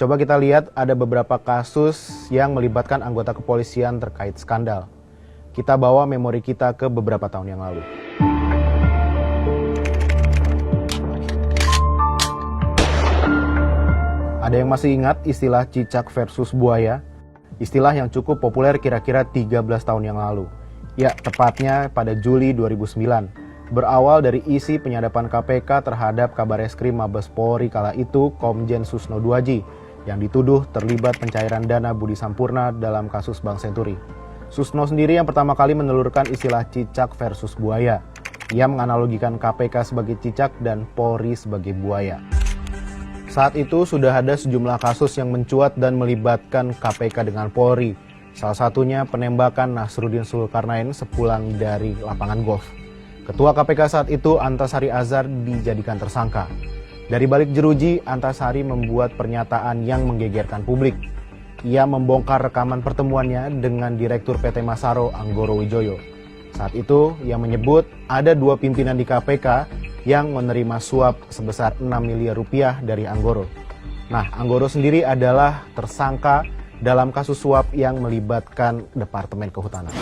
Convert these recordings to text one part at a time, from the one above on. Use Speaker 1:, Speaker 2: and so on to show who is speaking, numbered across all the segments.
Speaker 1: Coba kita lihat ada beberapa kasus yang melibatkan anggota kepolisian terkait skandal. Kita bawa memori kita ke beberapa tahun yang lalu. Ada yang masih ingat istilah cicak versus buaya? Istilah yang cukup populer kira-kira 13 tahun yang lalu. Ya, tepatnya pada Juli 2009. Berawal dari isi penyadapan KPK terhadap Kabareskrim Mabes Polri kala itu Komjen Susno Duaji yang dituduh terlibat pencairan dana Budi Sampurna dalam kasus Bank Senturi. Susno sendiri yang pertama kali menelurkan istilah cicak versus buaya. Ia menganalogikan KPK sebagai cicak dan Polri sebagai buaya. Saat itu sudah ada sejumlah kasus yang mencuat dan melibatkan KPK dengan Polri. Salah satunya penembakan Nasruddin Zulkarnain sepulang dari lapangan golf. Ketua KPK saat itu Antasari Azhar dijadikan tersangka. Dari balik jeruji, Antasari membuat pernyataan yang menggegerkan publik. Ia membongkar rekaman pertemuannya dengan Direktur PT Masaro Anggoro Wijoyo. Saat itu, ia menyebut ada 2 pimpinan di KPK yang menerima suap sebesar 6 miliar rupiah dari Anggoro. Nah, Anggoro sendiri adalah tersangka dalam kasus suap yang melibatkan Departemen Kehutanan.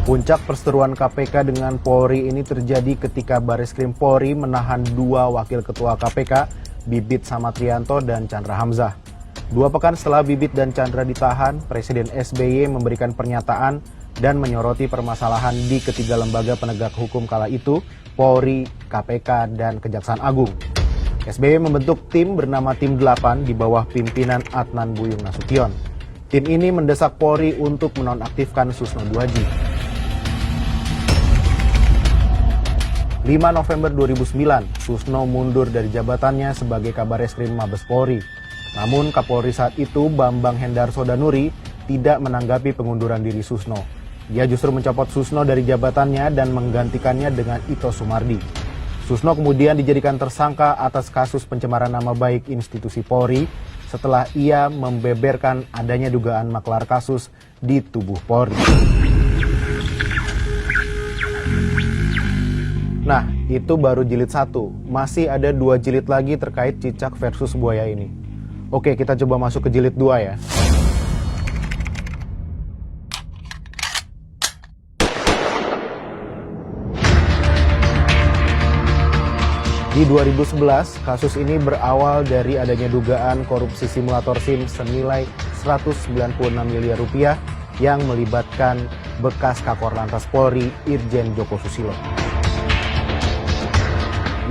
Speaker 1: Puncak perseteruan KPK dengan Polri ini terjadi ketika Bareskrim Polri menahan 2 wakil ketua KPK, Bibit Samatrianto dan Chandra Hamzah. 2 pekan setelah Bibit dan Chandra ditahan, Presiden SBY memberikan pernyataan dan menyoroti permasalahan di ketiga lembaga penegak hukum kala itu, Polri, KPK, dan Kejaksaan Agung. SBY membentuk tim bernama Tim 8 di bawah pimpinan Adnan Buyung Nasution. Tim ini mendesak Polri untuk menonaktifkan Susno Duaji. 5 November 2009, Susno mundur dari jabatannya sebagai Kabareskrim Mabes Polri. Namun Kapolri saat itu, Bambang Hendarso Danuri, tidak menanggapi pengunduran diri Susno. Ia justru mencopot Susno dari jabatannya dan menggantikannya dengan Ito Sumardi. Susno kemudian dijadikan tersangka atas kasus pencemaran nama baik institusi Polri setelah ia membeberkan adanya dugaan maklar kasus di tubuh Polri. Nah, itu baru jilid 1. Masih ada 2 jilid lagi terkait cicak versus buaya ini. Oke, kita coba masuk ke jilid 2 ya. Di 2011, kasus ini berawal dari adanya dugaan korupsi simulator SIM senilai 196 miliar rupiah yang melibatkan bekas Kakor Lantas Polri Irjen Joko Susilo.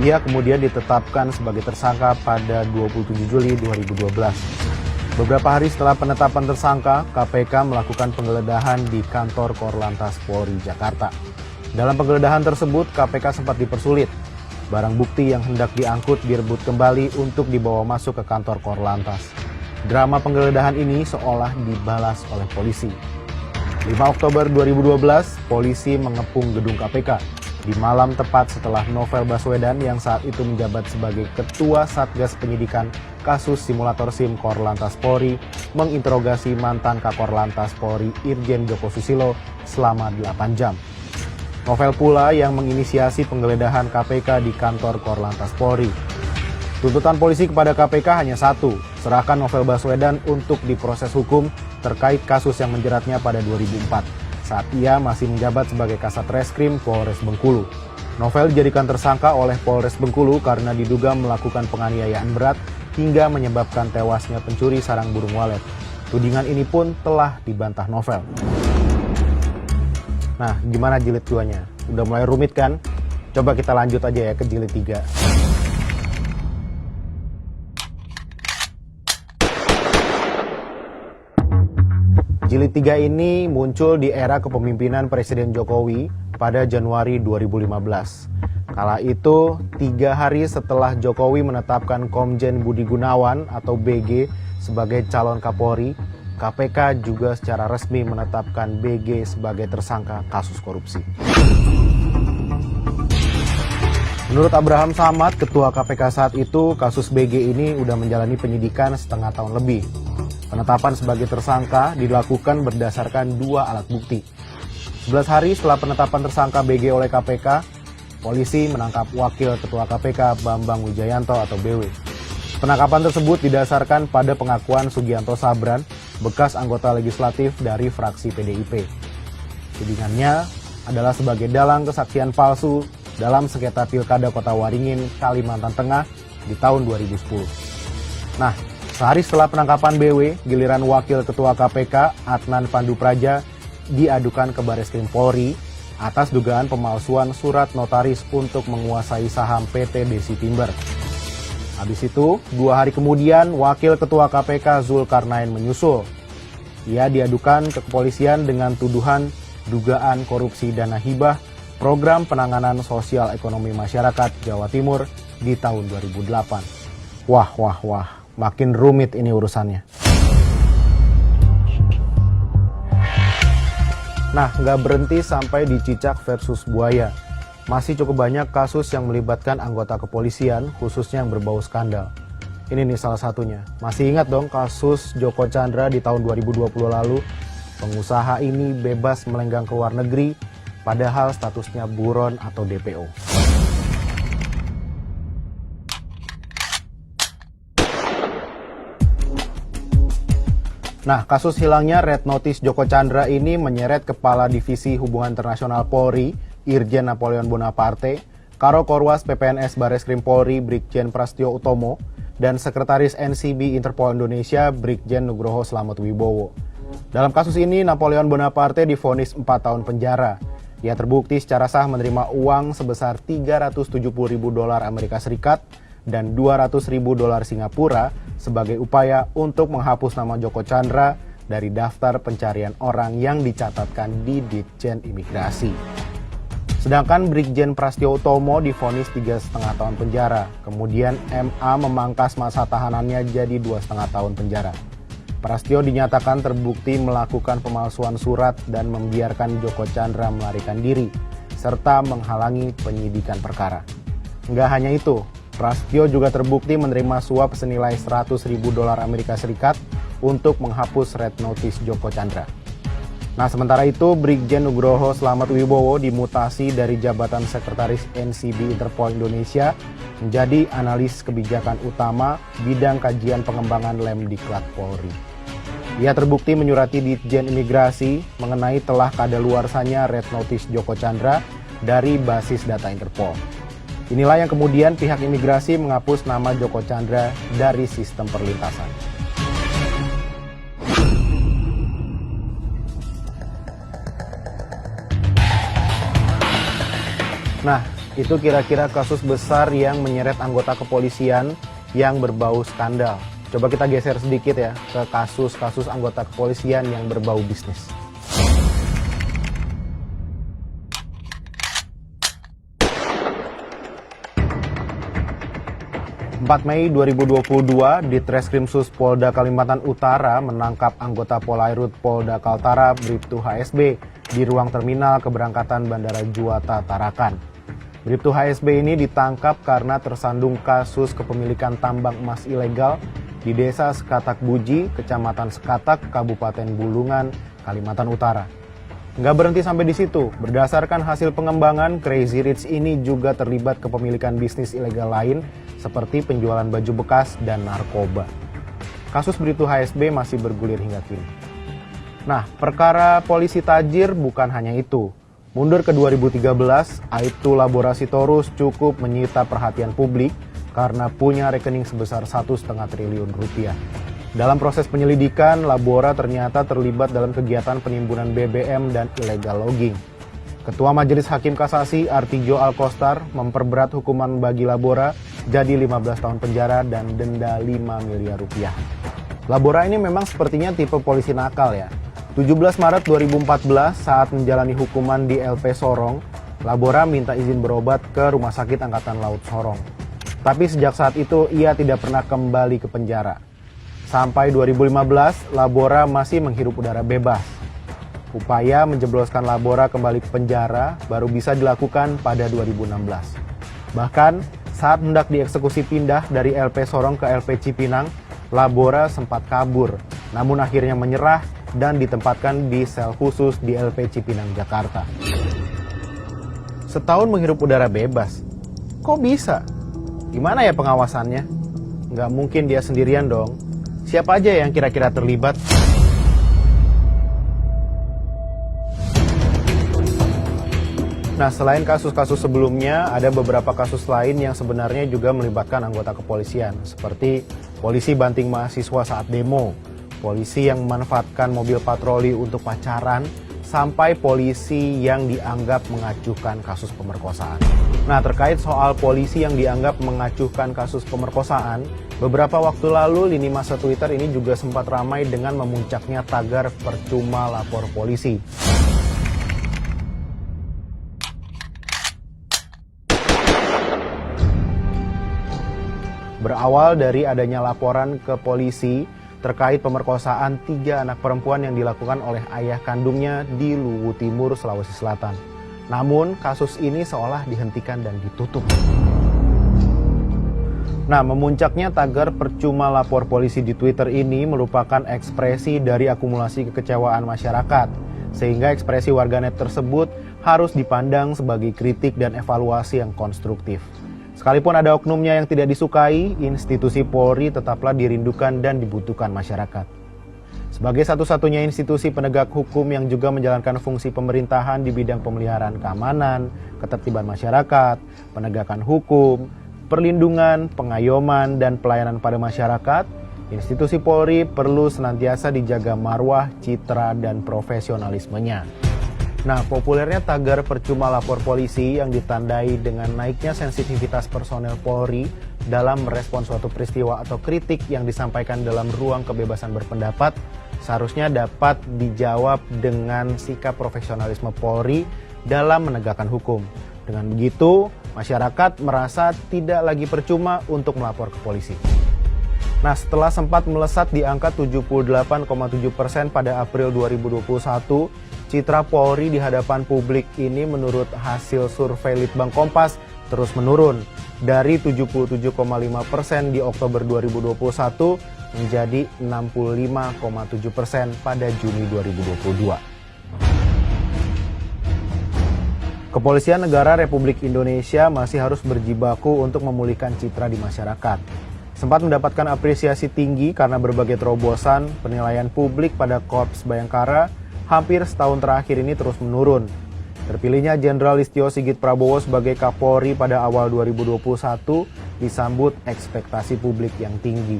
Speaker 1: Ia kemudian ditetapkan sebagai tersangka pada 27 Juli 2012. Beberapa hari setelah penetapan tersangka, KPK melakukan penggeledahan di kantor Korlantas Polri Jakarta. Dalam penggeledahan tersebut, KPK sempat dipersulit. Barang bukti yang hendak diangkut direbut kembali untuk dibawa masuk ke kantor Korlantas. Drama penggeledahan ini seolah dibalas oleh polisi. 5 Oktober 2012, polisi mengepung gedung KPK. Di malam tepat setelah Novel Baswedan yang saat itu menjabat sebagai Ketua Satgas Penyidikan kasus simulator SIM Korlantas Polri menginterogasi mantan Kakor Lantas Polri Irjen Joko Susilo selama 8 jam. Novel pula yang menginisiasi penggeledahan KPK di kantor Korlantas Polri. Tuntutan polisi kepada KPK hanya satu, serahkan Novel Baswedan untuk diproses hukum terkait kasus yang menjeratnya pada 2004. Saat ia masih menjabat sebagai Kasat Reskrim Polres Bengkulu. Novel dijadikan tersangka oleh Polres Bengkulu karena diduga melakukan penganiayaan berat hingga menyebabkan tewasnya pencuri sarang burung walet. Tudingan ini pun telah dibantah Novel. Nah, gimana jilid 2-nya? Udah mulai rumit kan? Coba kita lanjut aja ya ke jilid 3. Jilid 3 ini muncul di era kepemimpinan Presiden Jokowi pada Januari 2015. Kala itu, 3 hari setelah Jokowi menetapkan Komjen Budi Gunawan atau BG sebagai calon Kapolri, KPK juga secara resmi menetapkan BG sebagai tersangka kasus korupsi. Menurut Abraham Samad, Ketua KPK saat itu, kasus BG ini udah menjalani penyidikan setengah tahun lebih. Penetapan sebagai tersangka dilakukan berdasarkan 2 alat bukti. 11 hari setelah penetapan tersangka BG oleh KPK, polisi menangkap Wakil Ketua KPK Bambang Wijayanto atau BW. Penangkapan tersebut didasarkan pada pengakuan Sugianto Sabran, bekas anggota legislatif dari fraksi PDIP. Tudingannya adalah sebagai dalang kesaksian palsu dalam sengketa Pilkada Kota Waringin, Kalimantan Tengah di tahun 2010. Nah, sehari setelah penangkapan BW, giliran Wakil Ketua KPK Adnan Pandu Praja diadukan ke Bareskrim Polri atas dugaan pemalsuan surat notaris untuk menguasai saham PT Desi Timber. Habis itu, 2 hari kemudian Wakil Ketua KPK Zulkarnain menyusul. Ia diadukan ke kepolisian dengan tuduhan dugaan korupsi dana hibah Program Penanganan Sosial Ekonomi Masyarakat Jawa Timur di tahun 2008. Wah, makin rumit ini urusannya. Nah, nggak berhenti sampai di cicak versus buaya. Masih cukup banyak kasus yang melibatkan anggota kepolisian, khususnya yang berbau skandal. Ini nih salah satunya. Masih ingat dong kasus Joko Chandra di tahun 2020 lalu? Pengusaha ini bebas melenggang ke luar negeri, padahal statusnya buron atau DPO. Nah, kasus hilangnya Red Notice Joko Chandra ini menyeret Kepala Divisi Hubungan Internasional Polri, Irjen Napoleon Bonaparte, Karo Korwas PPNS Bareskrim Polri Brigjen Prastio Utomo, dan Sekretaris NCB Interpol Indonesia Brigjen Nugroho Slamet Wibowo. Dalam kasus ini, Napoleon Bonaparte divonis 4 tahun penjara. Ia terbukti secara sah menerima uang sebesar $370.000 Amerika Serikat dan $200.000 Singapura sebagai upaya untuk menghapus nama Joko Chandra dari daftar pencarian orang yang dicatatkan di Ditjen Imigrasi. Sedangkan Brigjen Prastio Utomo divonis 3,5 tahun penjara. Kemudian MA memangkas masa tahanannya jadi 2,5 tahun penjara. Prastio dinyatakan terbukti melakukan pemalsuan surat dan membiarkan Joko Chandra melarikan diri, serta menghalangi penyidikan perkara. Nggak hanya itu, Prastio juga terbukti menerima suap senilai $100.000 Amerika Serikat untuk menghapus Red Notice Joko Chandra. Nah, sementara itu, Brigjen Nugroho Slamet Wibowo dimutasi dari jabatan Sekretaris NCB Interpol Indonesia menjadi analis kebijakan utama bidang kajian pengembangan Lemdiklat Polri. Ia terbukti menyurati Ditjen Imigrasi mengenai telah kadaluarsanya Red Notice Joko Chandra dari basis data Interpol. Inilah yang kemudian pihak imigrasi menghapus nama Joko Chandra dari sistem perlintasan. Nah, itu kira-kira kasus besar yang menyeret anggota kepolisian yang berbau skandal. Coba kita geser sedikit ya ke kasus-kasus anggota kepolisian yang berbau bisnis. 4 Mei 2022, Ditreskrimsus Polda Kalimantan Utara menangkap anggota Polairut Polda Kaltara Bribtu HSB di ruang terminal keberangkatan Bandara Juanda Tarakan. Bribtu HSB ini ditangkap karena tersandung kasus kepemilikan tambang emas ilegal di Desa Sekatak Buji, Kecamatan Sekatak, Kabupaten Bulungan, Kalimantan Utara. Nggak berhenti sampai di situ. Berdasarkan hasil pengembangan, Crazy Rich ini juga terlibat kepemilikan bisnis ilegal lain seperti penjualan baju bekas dan narkoba. Kasus Bribtu HSB masih bergulir hingga kini. Nah, perkara polisi tajir bukan hanya itu. Mundur ke 2013, Aibtu Laborasi Torus cukup menyita perhatian publik karena punya rekening sebesar 1,5 triliun rupiah. Dalam proses penyelidikan, Labora ternyata terlibat dalam kegiatan penimbunan BBM dan illegal logging. Ketua Majelis Hakim Kasasi Artijo Alkostar memperberat hukuman bagi Labora jadi 15 tahun penjara dan denda 5 miliar rupiah. Labora ini memang sepertinya tipe polisi nakal ya. 17 Maret 2014 saat menjalani hukuman di LP Sorong, Labora minta izin berobat ke Rumah Sakit Angkatan Laut Sorong. Tapi sejak saat itu ia tidak pernah kembali ke penjara. Sampai 2015, Labora masih menghirup udara bebas. Upaya menjebloskan Labora kembali ke penjara baru bisa dilakukan pada 2016. Bahkan saat hendak dieksekusi pindah dari LP Sorong ke LP Cipinang, Labora sempat kabur, namun akhirnya menyerah dan ditempatkan di sel khusus di LP Cipinang, Jakarta. Setahun menghirup udara bebas, kok bisa? Gimana ya pengawasannya? Nggak mungkin dia sendirian dong. Siapa aja yang kira-kira terlibat? Nah, selain kasus-kasus sebelumnya, ada beberapa kasus lain yang sebenarnya juga melibatkan anggota kepolisian, seperti polisi banting mahasiswa saat demo, polisi yang memanfaatkan mobil patroli untuk pacaran, sampai polisi yang dianggap mengacuhkan kasus pemerkosaan. Nah, terkait soal polisi yang dianggap mengacuhkan kasus pemerkosaan, beberapa waktu lalu lini masa Twitter ini juga sempat ramai dengan memuncaknya tagar percuma lapor polisi. Berawal dari adanya laporan ke polisi terkait pemerkosaan 3 anak perempuan yang dilakukan oleh ayah kandungnya di Luwu Timur, Sulawesi Selatan. Namun, kasus ini seolah dihentikan dan ditutup. Nah, memuncaknya tagar percuma lapor polisi di Twitter ini merupakan ekspresi dari akumulasi kekecewaan masyarakat, sehingga ekspresi warganet tersebut harus dipandang sebagai kritik dan evaluasi yang konstruktif. Sekalipun ada oknumnya yang tidak disukai, institusi Polri tetaplah dirindukan dan dibutuhkan masyarakat. Sebagai satu-satunya institusi penegak hukum yang juga menjalankan fungsi pemerintahan di bidang pemeliharaan keamanan, ketertiban masyarakat, penegakan hukum, perlindungan, pengayoman, dan pelayanan pada masyarakat, institusi Polri perlu senantiasa dijaga marwah, citra, dan profesionalismenya. Nah, populernya tagar percuma lapor polisi yang ditandai dengan naiknya sensitivitas personel Polri dalam merespons suatu peristiwa atau kritik yang disampaikan dalam ruang kebebasan berpendapat seharusnya dapat dijawab dengan sikap profesionalisme Polri dalam menegakkan hukum. Dengan begitu, masyarakat merasa tidak lagi percuma untuk melapor ke polisi. Nah, setelah sempat melesat di angka 78,7% pada April 2021, citra Polri di hadapan publik ini menurut hasil survei Litbang Kompas terus menurun dari 77,5% di Oktober 2021 menjadi 65,7% pada Juni 2022. Kepolisian Negara Republik Indonesia masih harus berjibaku untuk memulihkan citra di masyarakat. Sempat mendapatkan apresiasi tinggi karena berbagai terobosan penilaian publik pada Korps Bayangkara hampir setahun terakhir ini terus menurun. Terpilihnya Jenderal Listio Sigit Prabowo sebagai Kapolri pada awal 2021 disambut ekspektasi publik yang tinggi.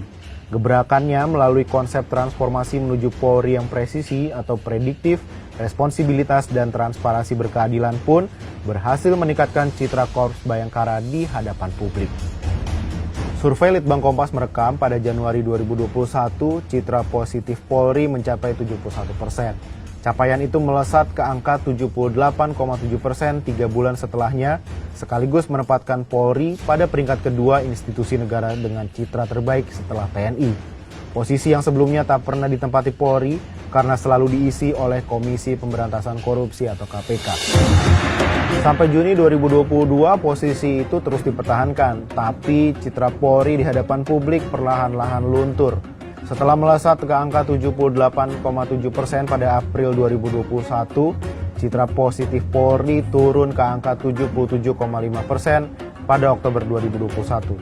Speaker 1: Gebrakannya melalui konsep transformasi menuju Polri yang presisi atau prediktif, responsibilitas dan transparansi berkeadilan pun berhasil meningkatkan citra Korps Bayangkara di hadapan publik. Survei Litbang Kompas merekam pada Januari 2021, citra positif Polri mencapai 71%. Capaian itu melesat ke angka 78,7% 3 bulan setelahnya, sekaligus menempatkan Polri pada peringkat kedua institusi negara dengan citra terbaik setelah TNI. Posisi yang sebelumnya tak pernah ditempati Polri karena selalu diisi oleh Komisi Pemberantasan Korupsi atau KPK. Sampai Juni 2022 posisi itu terus dipertahankan, tapi citra Polri di hadapan publik perlahan-lahan luntur. Setelah melesat ke angka 78,7% pada April 2021, citra positif Polri turun ke angka 77,5% pada Oktober 2021.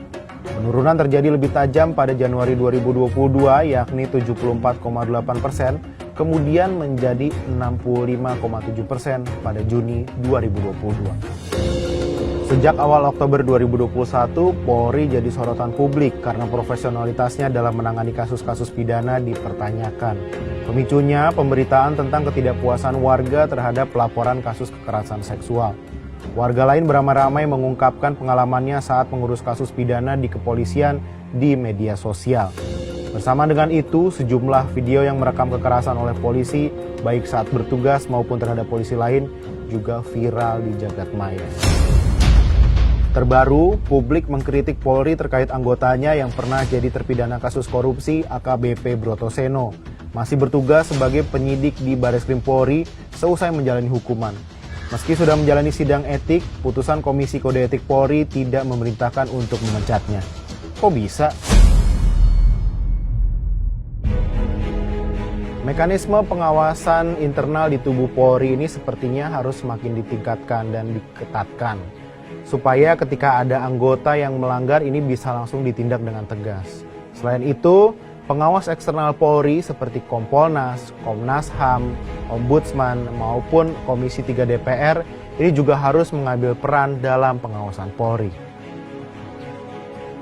Speaker 1: Penurunan terjadi lebih tajam pada Januari 2022 yakni 74,8%, kemudian menjadi 65,7% pada Juni 2022. Sejak awal Oktober 2021, Polri jadi sorotan publik karena profesionalitasnya dalam menangani kasus-kasus pidana dipertanyakan. Pemicunya pemberitaan tentang ketidakpuasan warga terhadap laporan kasus kekerasan seksual. Warga lain beramai-ramai mengungkapkan pengalamannya saat mengurus kasus pidana di kepolisian di media sosial. Bersama dengan itu, sejumlah video yang merekam kekerasan oleh polisi, baik saat bertugas maupun terhadap polisi lain, juga viral di jagat maya. Terbaru, publik mengkritik Polri terkait anggotanya yang pernah jadi terpidana kasus korupsi AKBP Brotoseno, masih bertugas sebagai penyidik di Bareskrim Polri seusai menjalani hukuman. Meski sudah menjalani sidang etik, putusan Komisi Kode Etik Polri tidak memerintahkan untuk memecatnya. Kok bisa? Mekanisme pengawasan internal di tubuh Polri ini sepertinya harus semakin ditingkatkan dan diketatkan. supaya ketika ada anggota yang melanggar ini bisa langsung ditindak dengan tegas. Selain itu, pengawas eksternal Polri seperti Kompolnas, Komnas HAM, Ombudsman maupun Komisi 3 DPR ini juga harus mengambil peran dalam pengawasan Polri.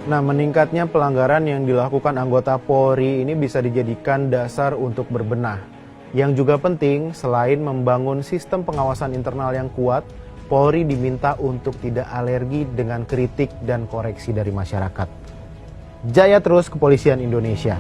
Speaker 1: Nah, meningkatnya pelanggaran yang dilakukan anggota Polri ini bisa dijadikan dasar untuk berbenah. Yang juga penting, selain membangun sistem pengawasan internal yang kuat, Polri diminta untuk tidak alergi dengan kritik dan koreksi dari masyarakat. Jaya terus Kepolisian Indonesia!